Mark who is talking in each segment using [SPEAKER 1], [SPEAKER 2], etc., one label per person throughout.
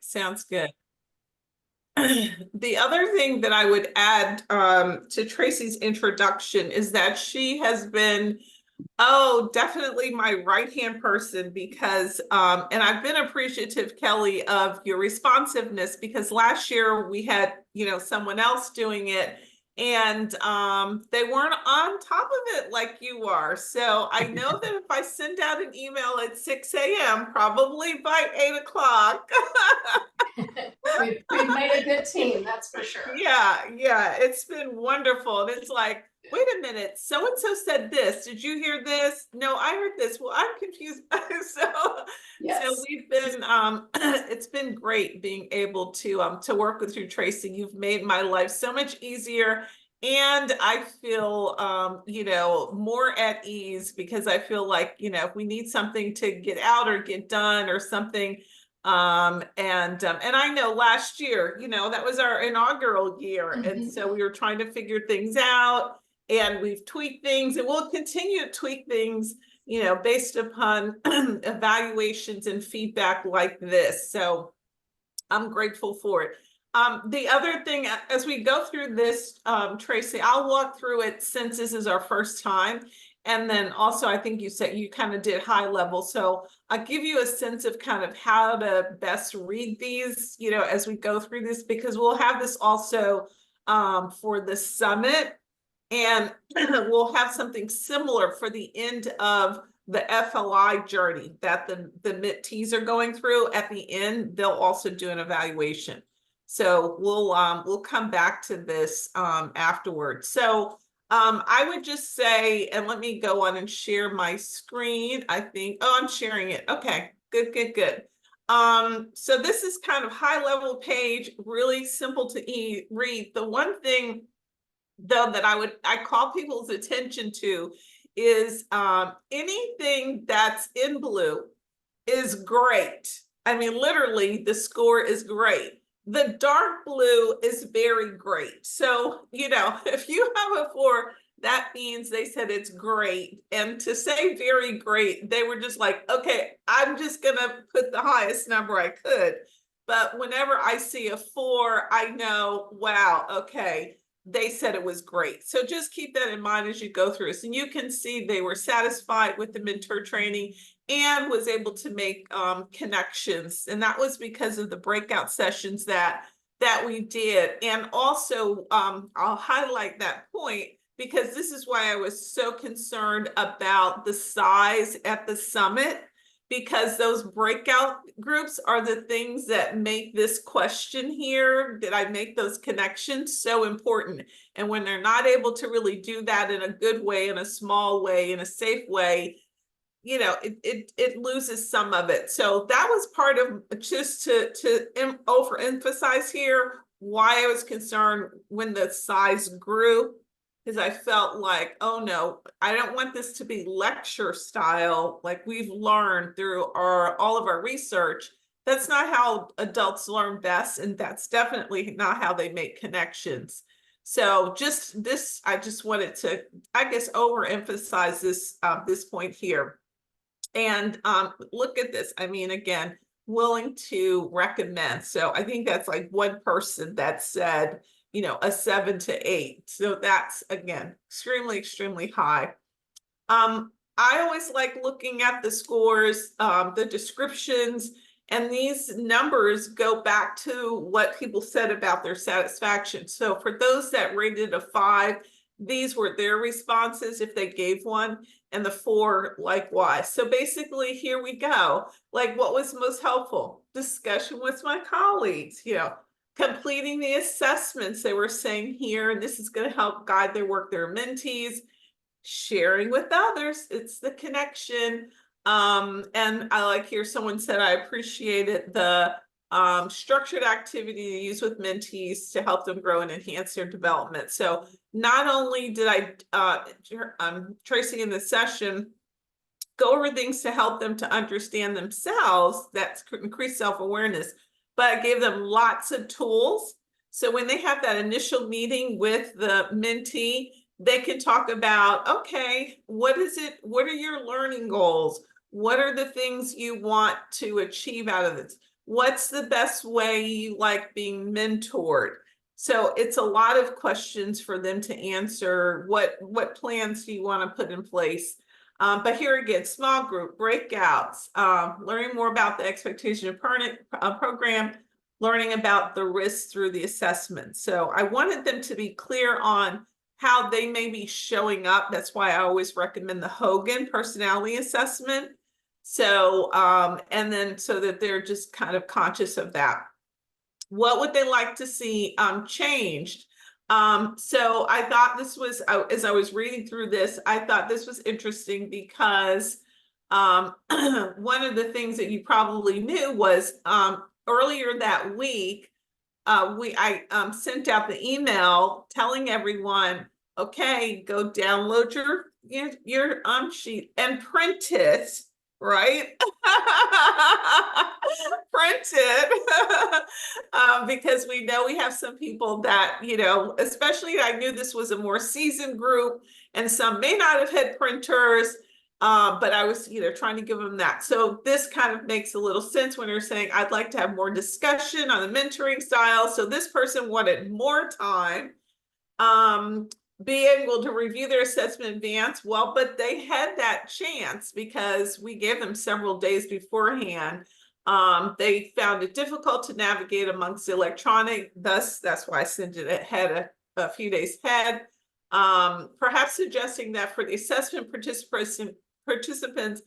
[SPEAKER 1] Sounds good. The other thing that I would add to Tracy's introduction is that she has been, oh, definitely my right-hand person because, and I've been appreciative, Kelly, of your responsiveness because last year we had, someone else doing it and they weren't on top of it like you are. So I know that if I send out an email at 6 a.m., probably by 8 o'clock,
[SPEAKER 2] We've made a good team, that's for sure.
[SPEAKER 1] yeah, it's been wonderful. And it's like, wait a minute, so and so said this. Did you hear this? No, I heard this. Well, I'm confused.
[SPEAKER 2] Yes.
[SPEAKER 1] So we've been it's been great being able to work with you, Tracy. You've made my life so much easier. And I feel more at ease because I feel like, if we need something to get out or get done or something, and I know last year, that was our inaugural year. And so we were trying to figure things out and we've tweaked things and we'll continue to tweak things, based upon evaluations and feedback like this. So I'm grateful for it. The other thing, as we go through this, Tracy, I'll walk through it since this is our first time. And then also, I think you said you kind of did high level. So I'll give you a sense of kind of how to best read these, as we go through this, because we'll have this also for the summit. And we'll have something similar for the end of the FLI journey that the mentees are going through. At the end, they'll also do an evaluation. So we'll come back to this afterwards. So I would just say, and let me go on and share my screen. I think, oh, I'm sharing it. Okay, good. So this is kind of high level page, really simple to read. The one thing though that I call people's attention to is anything that's in blue is great. I mean, literally, the score is great. The dark blue is very great. So, if you have a 4, that means they said it's great. And to say very great, they were just like, okay, I'm just going to put the highest number I could. But whenever I see a 4, I know, wow, okay, they said it was great. So just keep that in mind as you go through this. And you can see they were satisfied with the mentor training and was able to make connections. And that was because of the breakout sessions that we did. And also, I'll highlight that point because this is why I was so concerned about the size at the summit, because those breakout groups are the things that make this question here, did I make those connections, so important. And when they're not able to really do that in a good way, in a small way, in a safe way, it loses some of it. So that was part of just to overemphasize here why I was concerned when the size grew, because I felt like, oh no, I don't want this to be lecture style like we've learned through all of our research. That's not how adults learn best, and that's definitely not how they make connections. So just this, I just wanted to, I guess, overemphasize this point here. And look at this. I mean, again, willing to recommend. So I think that's like one person that said, a 7 to 8. So that's, again, extremely high. I always like looking at the scores, the descriptions, and these numbers go back to what people said about their satisfaction. So for those that rated a 5, these were their responses if they gave one, and the 4 likewise. So basically, here we go. Like, what was most helpful? Discussion with my colleagues, completing the assessments they were saying here, and this is going to help guide their work, their mentees, sharing with others. It's the connection. And I like here someone said, I appreciated the structured activity to use with mentees to help them grow and enhance their development. So not only did Tracy in the session go over things to help them to understand themselves, that's increased self-awareness, but I gave them lots of tools. So when they have that initial meeting with the mentee, they can talk about, okay, what is it? What are your learning goals? What are the things you want to achieve out of this? what's the best way you like being mentored? So it's a lot of questions for them to answer. What plans do you want to put in place? But here again, small group breakouts, learning more about the expectation of program, learning about the risks through the assessment. So I wanted them to be clear on how they may be showing up. That's why I always recommend the Hogan personality assessment. So, and then so that they're just kind of conscious of that. What would they like to see changed? So I thought this was, as I was reading through this, I thought this was interesting because one of the things that you probably knew was earlier that week, I sent out the email telling everyone, okay, go download your sheet and print it, right? Print it because we know we have some people that, you know, especially I knew this was a more seasoned group and some may not have had printers. But I was, you know, trying to give them that. So this kind of makes a little sense when you're saying, I'd like to have more discussion on the mentoring style. So this person wanted more time, be able to review their assessment in advance. Well, but they had that chance because we gave them several days beforehand. They found it difficult to navigate amongst the electronic. Thus, that's why I sent it ahead a few days ahead. Perhaps suggesting that for the assessment participants,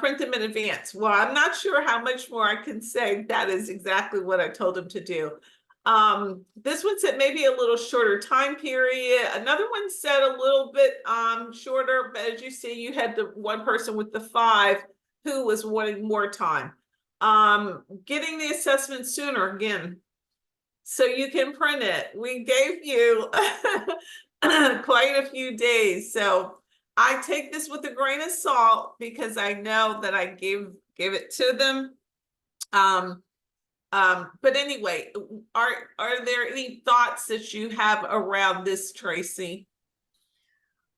[SPEAKER 1] print them in advance. Well, I'm not sure how much more I can say. That is exactly what I told them to do. This one said maybe a little shorter time period. Another one said a little bit shorter, but as you see, you had the one person with the 5 who was wanting more time. Getting the assessment sooner again, so you can print it. We gave you quite a few days. So I take this with a grain of salt because I know that I gave it to them. But anyway, are there any thoughts that you have around this, Tracy?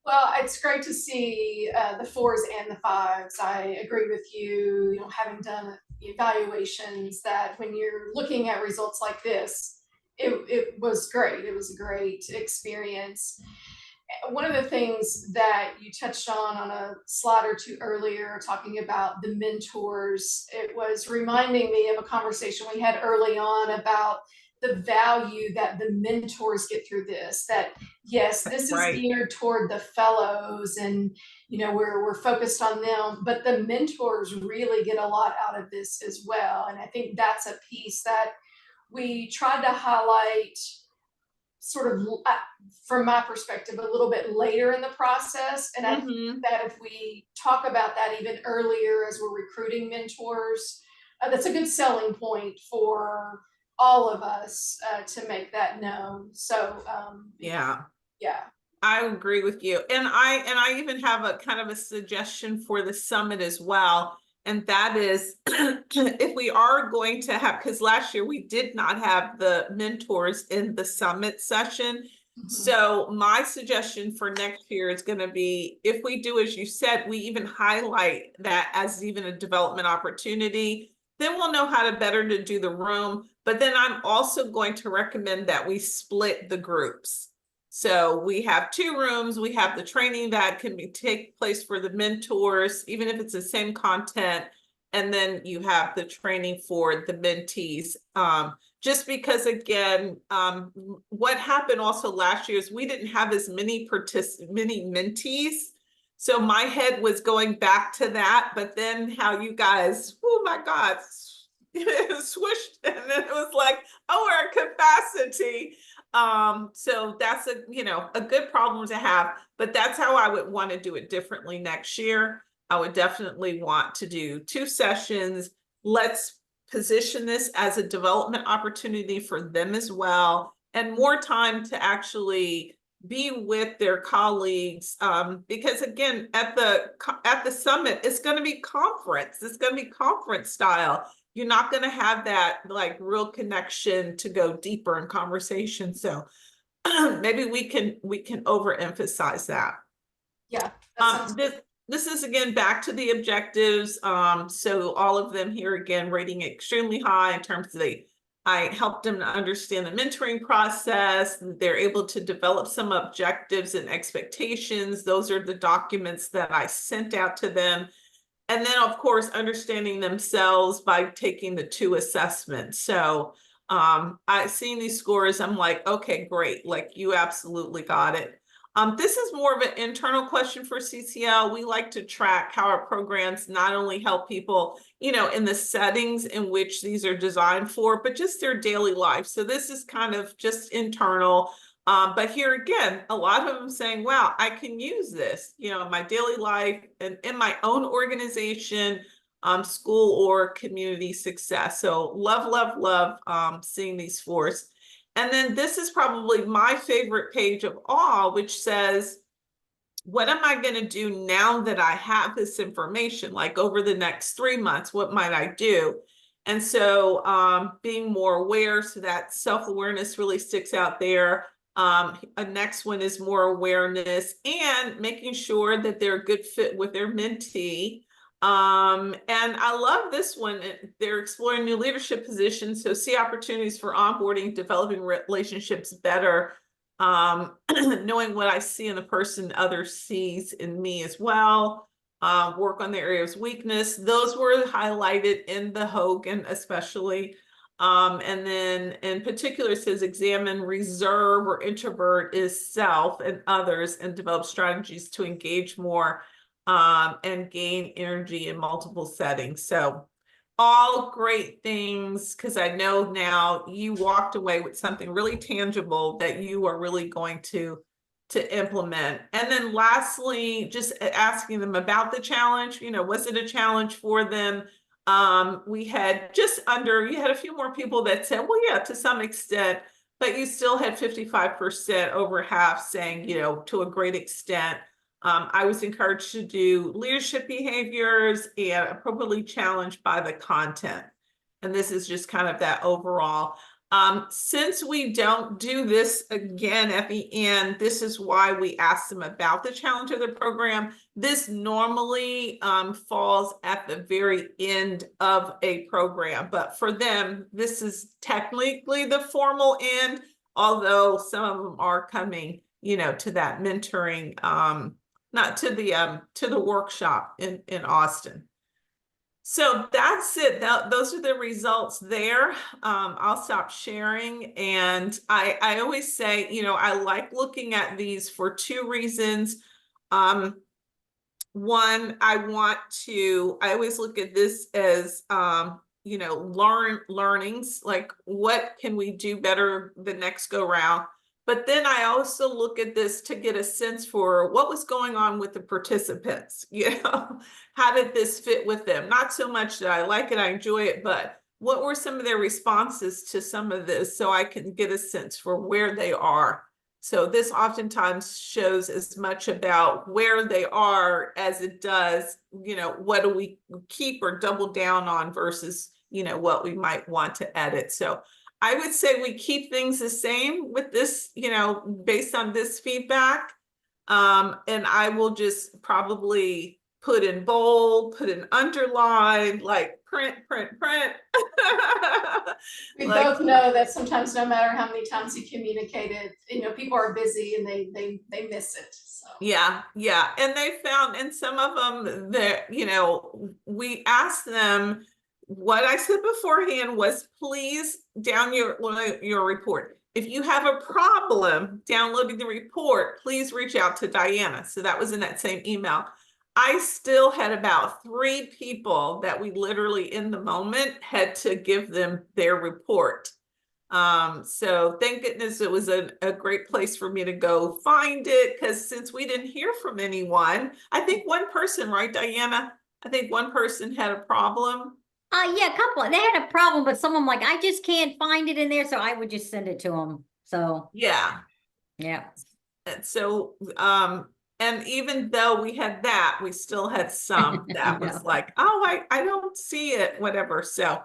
[SPEAKER 2] Well, it's great to see the 4s and the 5s. I agree with you, you know, having done evaluations, that when you're looking at results like this, it was great. It was a great experience. One of the things that you touched on a slide or two earlier, talking about the mentors, it was reminding me of a conversation we had early on about the value that the mentors get through this. That yes, this is geared toward the fellows, and you know we're focused on them, but the mentors really get a lot out of this as well. And I think that's a piece that we tried to highlight, sort of from my perspective, a little bit later in the process. And I think that if we talk about that even earlier as we're recruiting mentors, that's a good selling point for all of us to make that known. So yeah,
[SPEAKER 1] I agree with you. And I even have a kind of a suggestion for the summit as well. And that is if we are going to have, because last year we did not have the mentors in the summit session. So my suggestion for next year is going to be, if we do, as you said, we even highlight that as even a development opportunity, then we'll know how to better to do the room. But then I'm also going to recommend that we split the groups. So we have 2 rooms. We have the training that can take place for the mentors, even if it's the same content. And then you have the training for the mentees. Just because, again, what happened also last year is we didn't have as many mentees. So my head was going back to that, but then how you guys, oh my God, swished, and then it was like, oh, our capacity. So that's a good problem to have, but that's how I would want to do it differently next year. I would definitely want to do 2 sessions. Let's position this as a development opportunity for them as well, and more time to actually be with their colleagues. Because again, at the summit, it's going to be conference. It's going to be conference style. You're not going to have that like real connection to go deeper in conversation. So maybe we can overemphasize that.
[SPEAKER 2] Yeah.
[SPEAKER 1] this is again back to the objectives. So all of them here again rating extremely high in terms of I helped them to understand the mentoring process. They're able to develop some objectives and expectations. Those are the documents that I sent out to them. And then, of course, understanding themselves by taking the 2 assessments. So I seen these scores, I'm like, okay, great. Like, you absolutely got it. This is more of an internal question for CCL. We like to track how our programs not only help people, in the settings in which these are designed for, but just their daily life. So this is kind of just internal. But here again, a lot of them saying, wow, I can use this, in my daily life and in my own organization, school or community success. So love, love, love seeing these scores. And then this is probably my favorite page of all, which says, what am I going to do now that I have this information? Like over the next 3 months, what might I do? And so being more aware, so that self-awareness really sticks out there. A next one is more awareness and making sure that they're a good fit with their mentee. And I love this one. They're exploring new leadership positions, so see opportunities for onboarding, developing relationships better, knowing what I see in the person others sees in me as well. Work on the areas of weakness. Those were highlighted in the Hogan, especially. And then in particular, it says examine reserve or introvert is self and others and develop strategies to engage more and gain energy in multiple settings. So all great things, because I know now you walked away with something really tangible that you are really going to implement. And then lastly, just asking them about the challenge, was it a challenge for them? We had you had a few more people that said, well, yeah, to some extent, but you still had 55%, over half saying, to a great extent. I was encouraged to do leadership behaviors and appropriately challenged by the content. And this is just kind of that overall. Since we don't do this again at the end, this is why we asked them about the challenge of the program. This normally falls at the very end of a program, but for them, this is technically the formal end, although some of them are coming, to that mentoring, not to the workshop in Austin. So that's it. Those are the results there. I'll stop sharing. And I always say, I like looking at these for 2 reasons. One, I always look at this as, learnings, like what can we do better the next go round? But then I also look at this to get a sense for what was going on with the participants, how did this fit with them? Not so much that I like it, I enjoy it, but what were some of their responses to some of this so I can get a sense for where they are. So this oftentimes shows as much about where they are as it does, what do we keep or double down on versus, what we might want to edit. So I would say we keep things the same with this, based on this feedback. And I will just probably put in bold, put in underline, like print.
[SPEAKER 2] We
[SPEAKER 1] Like,
[SPEAKER 2] both know that sometimes no matter how many times you communicate it, people are busy and they miss it. So
[SPEAKER 1] yeah. And they found, and some of them that, we asked them, what I said beforehand was, please download your report. If you have a problem downloading the report, please reach out to Diana. So that was in that same email. I still had about 3 people that we literally in the moment had to give them their report. So thank goodness it was a great place for me to go find it, because since we didn't hear from anyone, I think one person, right, Diana? I think one person had a problem.
[SPEAKER 3] Yeah, a couple. They had a problem, but some of them like, I just can't find it in there, so I would just send it to them. So
[SPEAKER 1] Yeah.
[SPEAKER 3] yeah.
[SPEAKER 1] And so, and even though we had that, we still had some that was like, oh, I don't see it, whatever. So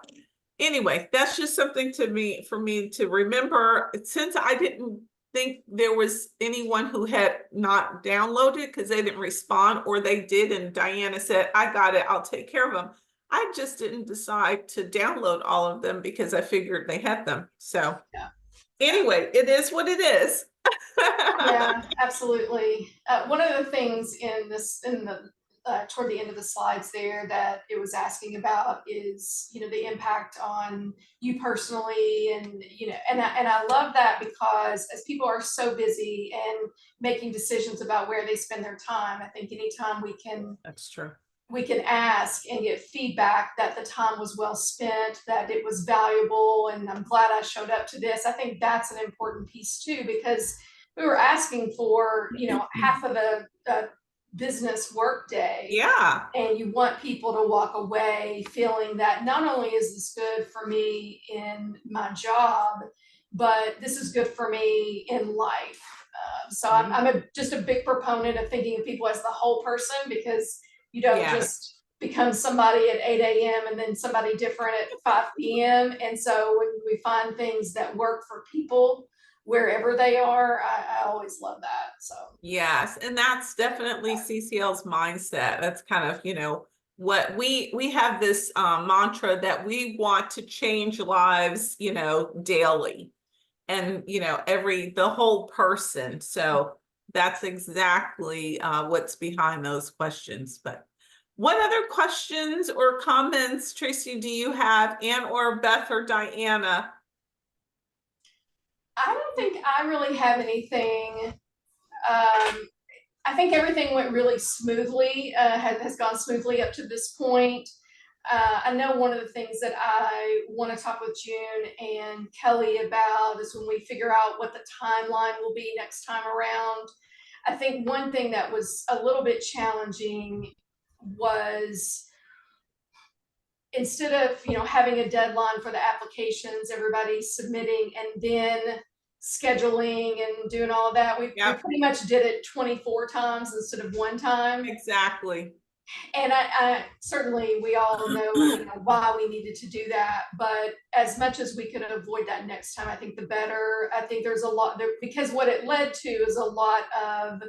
[SPEAKER 1] anyway, that's just something for me to remember. Since I didn't think there was anyone who had not downloaded because they didn't respond, or they did, and Diana said, I got it, I'll take care of them. I just didn't decide to download all of them because I figured they had them. So
[SPEAKER 2] Yeah.
[SPEAKER 1] anyway, it is what it is.
[SPEAKER 2] Yeah, absolutely. One of the things in the toward the end of the slides there that it was asking about is, the impact on you personally, and I love that, because as people are so busy and making decisions about where they spend their time, I think anytime
[SPEAKER 1] That's true.
[SPEAKER 2] we can ask and get feedback that the time was well spent, that it was valuable, and I'm glad I showed up to this. I think that's an important piece too, because we were asking for, half of a business workday.
[SPEAKER 1] Yeah.
[SPEAKER 2] And you want people to walk away feeling that not only is this good for me in my job, but this is good for me in life. So I'm just a big proponent of thinking of people as the whole person, because you don't
[SPEAKER 1] Yeah.
[SPEAKER 2] just become somebody at 8 a.m. and then somebody different at 5 p.m. And so when we find things that work for people wherever they are, I always love that. So
[SPEAKER 1] Yes, and that's definitely CCL's mindset. That's kind of, what we have this mantra that we want to change lives, daily, and the whole person. So that's exactly what's behind those questions. But what other questions or comments, Tracy, do you have, and or Beth or Diana?
[SPEAKER 2] I don't think I really have anything. I think everything went really smoothly, has gone smoothly up to this point. I know one of the things that I want to talk with June and Kelly about is when we figure out what the timeline will be next time around. I think one thing that was a little bit challenging was, instead of having a deadline for the applications, everybody submitting and then scheduling and doing all of that, we pretty much did it 24 times instead of one time.
[SPEAKER 1] Exactly.
[SPEAKER 2] And I certainly, we all know, why we needed to do that, but as much as we could avoid that next time, I think the better. I think there's a lot there, because what it led to is a lot of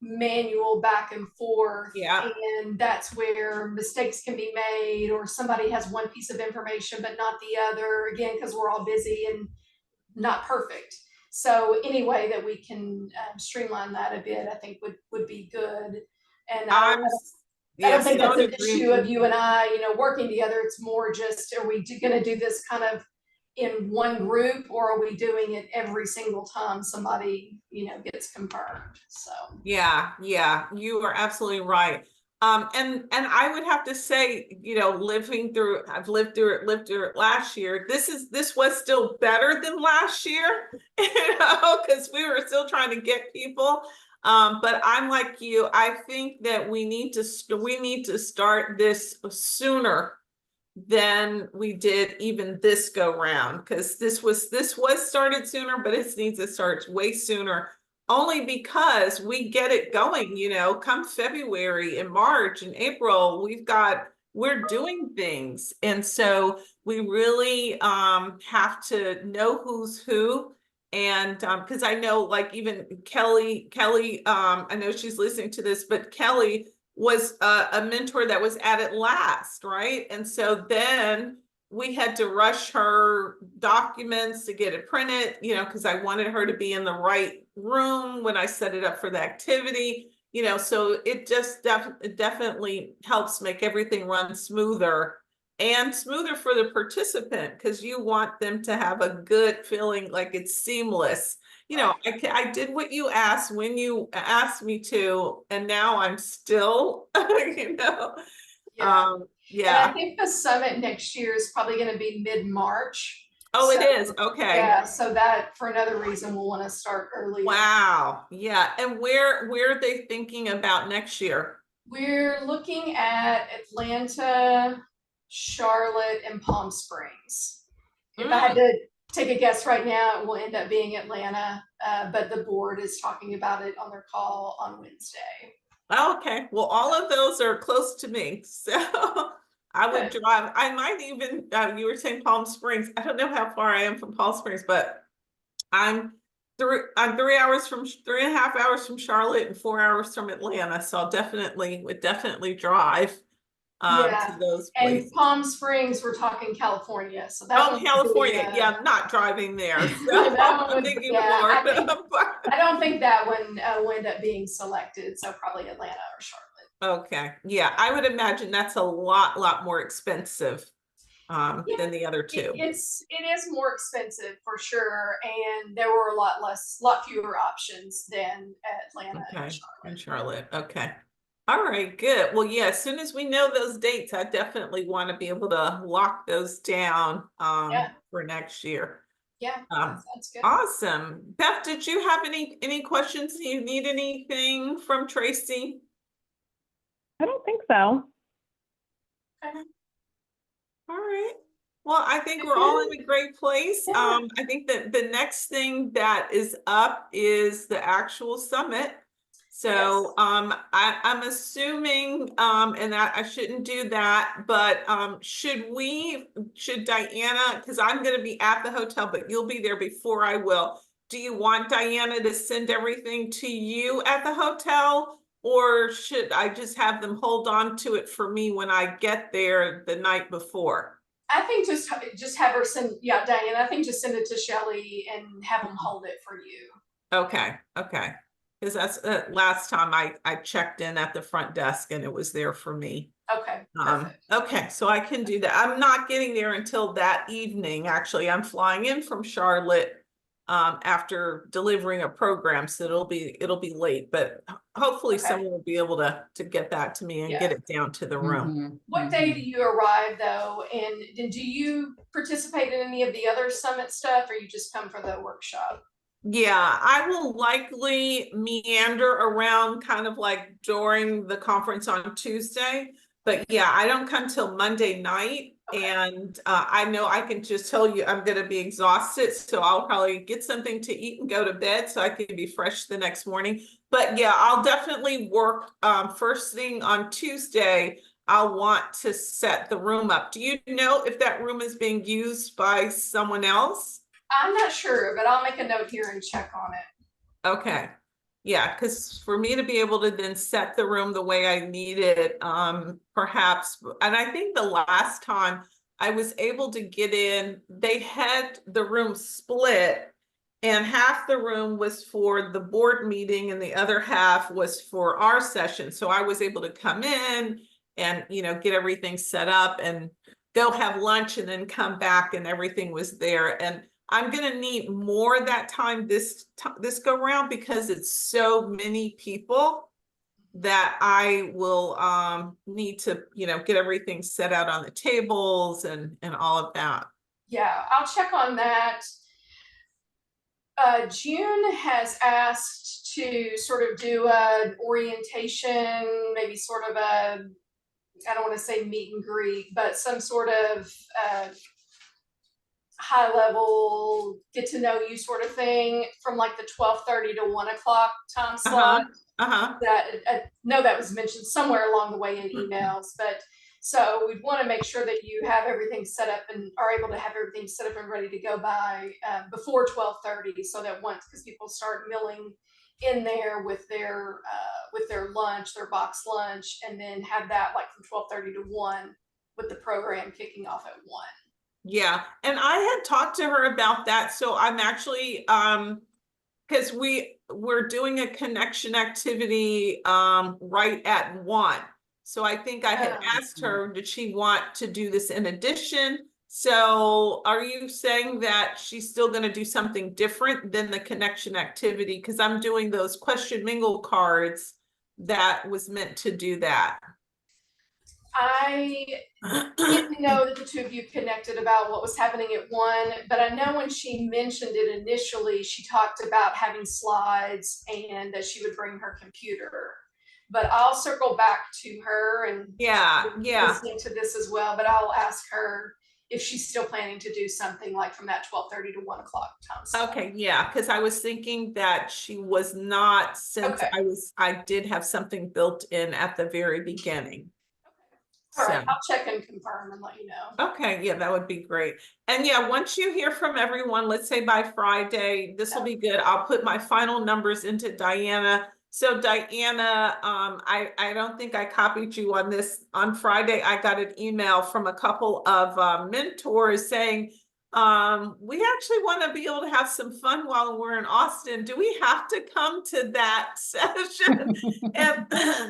[SPEAKER 2] manual back and forth.
[SPEAKER 1] Yeah.
[SPEAKER 2] And that's where mistakes can be made, or somebody has one piece of information but not the other, again, because we're all busy and not perfect. So any way that we can streamline that a bit, I think would be good. And I don't think that's an issue of you and I, working together. It's more just, are we going to do this kind of in one group, or are we doing it every single time somebody, gets confirmed? So
[SPEAKER 1] yeah, you are absolutely right. And I would have to say, I've lived through it last year. This was still better than last year, because we were still trying to get people. But I'm like you, I think that we need to start this sooner than we did even this go round, because this was started sooner, but it needs to start way sooner, only because we get it going, come February and March and April, we're doing things. And so we really have to know who's who. And because I know, like, even Kelly, I know she's listening to this, but Kelly was a mentor that was added last, right? And so then we had to rush her documents to get it printed, because I wanted her to be in the right room when I set it up for the activity, so it just definitely helps make everything run smoother, and smoother for the participant, because you want them to have a good feeling, like it's seamless. I did what you asked when you asked me to, and now I'm still,
[SPEAKER 2] yeah.
[SPEAKER 1] Yeah.
[SPEAKER 2] And I think the summit next year is probably going to be mid-March.
[SPEAKER 1] Oh,
[SPEAKER 2] so,
[SPEAKER 1] it is. Okay.
[SPEAKER 2] Yeah. So that, for another reason, we'll want to start earlier.
[SPEAKER 1] Wow. Yeah. And where are they thinking about next year?
[SPEAKER 2] We're looking at Atlanta, Charlotte, and Palm Springs. If I had to take a guess right now, it will end up being Atlanta, but the board is talking about it on their call on Wednesday.
[SPEAKER 1] Okay. Well, all of those are close to me. So I would drive. I might even, you were saying Palm Springs. I don't know how far I am from Palm Springs, but I'm I'm 3 hours from 3.5 hours from Charlotte and 4 hours from Atlanta. So I'll would definitely drive
[SPEAKER 2] Yeah.
[SPEAKER 1] to those
[SPEAKER 2] And
[SPEAKER 1] places.
[SPEAKER 2] Palm Springs, we're talking California, so that
[SPEAKER 1] Oh,
[SPEAKER 2] one would
[SPEAKER 1] California.
[SPEAKER 2] be,
[SPEAKER 1] Yeah, I'm not driving there. So
[SPEAKER 2] that one
[SPEAKER 1] I'm
[SPEAKER 2] would,
[SPEAKER 1] thinking
[SPEAKER 2] yeah,
[SPEAKER 1] Florida.
[SPEAKER 2] I don't think that one will end up being selected, so probably Atlanta or Charlotte.
[SPEAKER 1] Okay. Yeah, I would imagine that's a lot more expensive
[SPEAKER 2] Yeah,
[SPEAKER 1] than the other two.
[SPEAKER 2] it is more expensive for sure, and there were a lot fewer options than Atlanta and
[SPEAKER 1] Okay,
[SPEAKER 2] Charlotte.
[SPEAKER 1] in Charlotte. Okay. All right, good. Well, yeah, as soon as we know those dates, I definitely want to be able to lock those down
[SPEAKER 2] Yeah.
[SPEAKER 1] for next year.
[SPEAKER 2] Yeah,
[SPEAKER 1] Um,
[SPEAKER 2] that's good.
[SPEAKER 1] awesome. Beth, did you have any questions? Do you need anything from Tracy?
[SPEAKER 4] I don't think so.
[SPEAKER 2] Okay.
[SPEAKER 1] All right. Well, I think we're all in a great place.
[SPEAKER 2] Yeah.
[SPEAKER 1] I think that the next thing that is up is the actual summit. So I'm assuming and I shouldn't do that, but should Diana, because I'm gonna be at the hotel, but you'll be there before I will. Do you want Diana to send everything to you at the hotel? Or should I just have them hold on to it for me when I get there the night before?
[SPEAKER 2] I think just have her send, yeah, Diane, I think just send it to Shelley and have them hold it for you.
[SPEAKER 1] Okay, okay. Because that's last time I checked in at the front desk and it was there for me.
[SPEAKER 2] Okay, perfect.
[SPEAKER 1] Okay, so I can do that. I'm not getting there until that evening. Actually, I'm flying in from Charlotte after delivering a program, so it'll be late, but hopefully
[SPEAKER 2] Okay.
[SPEAKER 1] someone will be able to get that to me and
[SPEAKER 2] Yeah.
[SPEAKER 1] get it down to the room.
[SPEAKER 3] Mhm,
[SPEAKER 2] What day
[SPEAKER 3] mhm.
[SPEAKER 2] do you arrive though? And do you participate in any of the other summit stuff, or you just come for the workshop?
[SPEAKER 1] Yeah, I will likely meander around kind of like during the conference on Tuesday. But yeah, I don't come till Monday night.
[SPEAKER 2] Okay.
[SPEAKER 1] And I know I can just tell you I'm going to be exhausted. So I'll probably get something to eat and go to bed so I can be fresh the next morning. But yeah, I'll definitely work first thing on Tuesday. I'll want to set the room up. Do you know if that room is being used by someone else?
[SPEAKER 2] I'm not sure, but I'll make a note here and check on it.
[SPEAKER 1] Okay. Yeah, because for me to be able to then set the room the way I need it, perhaps, and I think the last time I was able to get in, they had the room split, and half the room was for the board meeting and the other half was for our session. So I was able to come in and, get everything set up and go have lunch and then come back and everything was there. And I'm gonna need more that time this go round because it's so many people that I will need to, get everything set out on the tables and all of that.
[SPEAKER 2] Yeah, I'll check on that. June has asked to sort of do an orientation, maybe sort of a, I don't want to say meet and greet, but some sort of high level get to know you sort of thing from like the 12:30 to 1 o'clock time slot. That I know that was mentioned somewhere along the way in emails, but so we'd want to make sure that you have everything set up and are able to have everything set up and ready to go by before 12:30, so that once, because people start milling in there with their lunch, their box lunch, and then have that like from 12:30 to 1 with the program kicking off at 1.
[SPEAKER 1] Yeah, and I had talked to her about that. So I'm actually because we're doing a connection activity right at 1. So I think I had asked her, did she want to do this in addition? So are you saying that she's still going to do something different than the connection activity? Because I'm doing those question mingle cards that was meant to do that.
[SPEAKER 2] I didn't know that the two of you connected about what was happening at 1, but I know when she mentioned it initially, she talked about having slides and that she would bring her computer. But I'll circle back to her and listening to this as well, but I'll ask her if she's still planning to do something like from that 12:30 to 1 o'clock time slot.
[SPEAKER 1] Okay, yeah, because I was thinking that she was not, since
[SPEAKER 2] Okay.
[SPEAKER 1] I did have something built in at the very beginning.
[SPEAKER 2] All
[SPEAKER 1] So.
[SPEAKER 2] right, I'll check and confirm and let you know.
[SPEAKER 1] Okay, yeah, that would be great. And yeah, once you hear from everyone, let's say by Friday, this will be good. I'll put my final numbers into Diana. So Diana, I don't think I copied you on this. On Friday, I got an email from a couple of mentors saying, we actually want to be able to have some fun while we're in Austin. Do we have to come to that session? And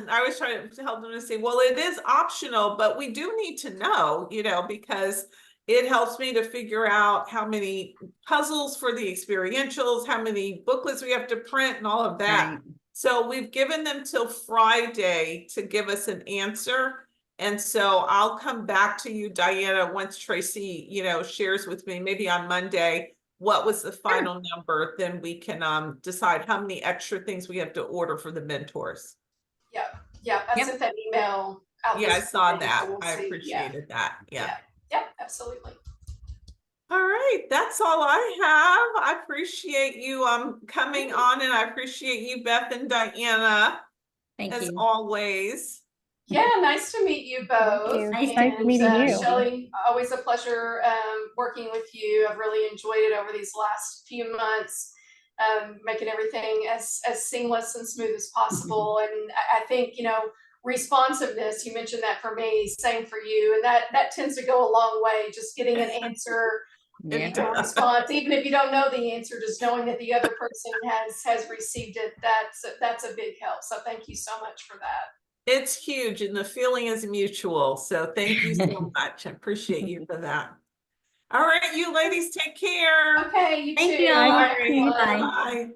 [SPEAKER 1] I was trying to help them to say, well, it is optional, but we do need to know, because it helps me to figure out how many puzzles for the experientials, how many booklets we have to print and all of that.
[SPEAKER 3] Right.
[SPEAKER 1] So we've given them till Friday to give us an answer. And so I'll come back to you, Diana, once Tracy, shares with me, maybe on Monday, what was the final number, then we can decide how many extra things we have to order for the mentors.
[SPEAKER 2] Yeah, I
[SPEAKER 3] Yep.
[SPEAKER 2] sent that email out.
[SPEAKER 1] Yeah, I
[SPEAKER 2] this
[SPEAKER 1] saw
[SPEAKER 2] morning,
[SPEAKER 1] that.
[SPEAKER 2] so we'll
[SPEAKER 1] I
[SPEAKER 2] see.
[SPEAKER 1] appreciated that. Yeah.
[SPEAKER 2] Yeah, absolutely.
[SPEAKER 1] All right, that's all I have. I appreciate you coming on, and I appreciate you, Beth and Diana,
[SPEAKER 3] Thank
[SPEAKER 1] as
[SPEAKER 3] you.
[SPEAKER 1] always.
[SPEAKER 2] Yeah, nice to meet you both.
[SPEAKER 4] you.
[SPEAKER 3] Nice
[SPEAKER 4] Nice meeting you.
[SPEAKER 2] Shelley, always a pleasure working with you. I've really enjoyed it over these last few months, making everything as seamless and smooth as possible. And I think, responsiveness, you mentioned that for me, same for you. And that tends to go a long way, just getting an answer,
[SPEAKER 3] Yeah.
[SPEAKER 2] a response, even if you don't know the answer, just knowing that the other person has received it, that's a big help. So thank you so much for that.
[SPEAKER 1] It's huge, and the feeling is mutual. So thank you so much. I appreciate you for that. All right, you ladies, take care.
[SPEAKER 2] Okay, you
[SPEAKER 3] Thank
[SPEAKER 2] too.
[SPEAKER 3] you.
[SPEAKER 2] All
[SPEAKER 4] Bye.
[SPEAKER 2] right,
[SPEAKER 3] Bye.
[SPEAKER 1] Bye.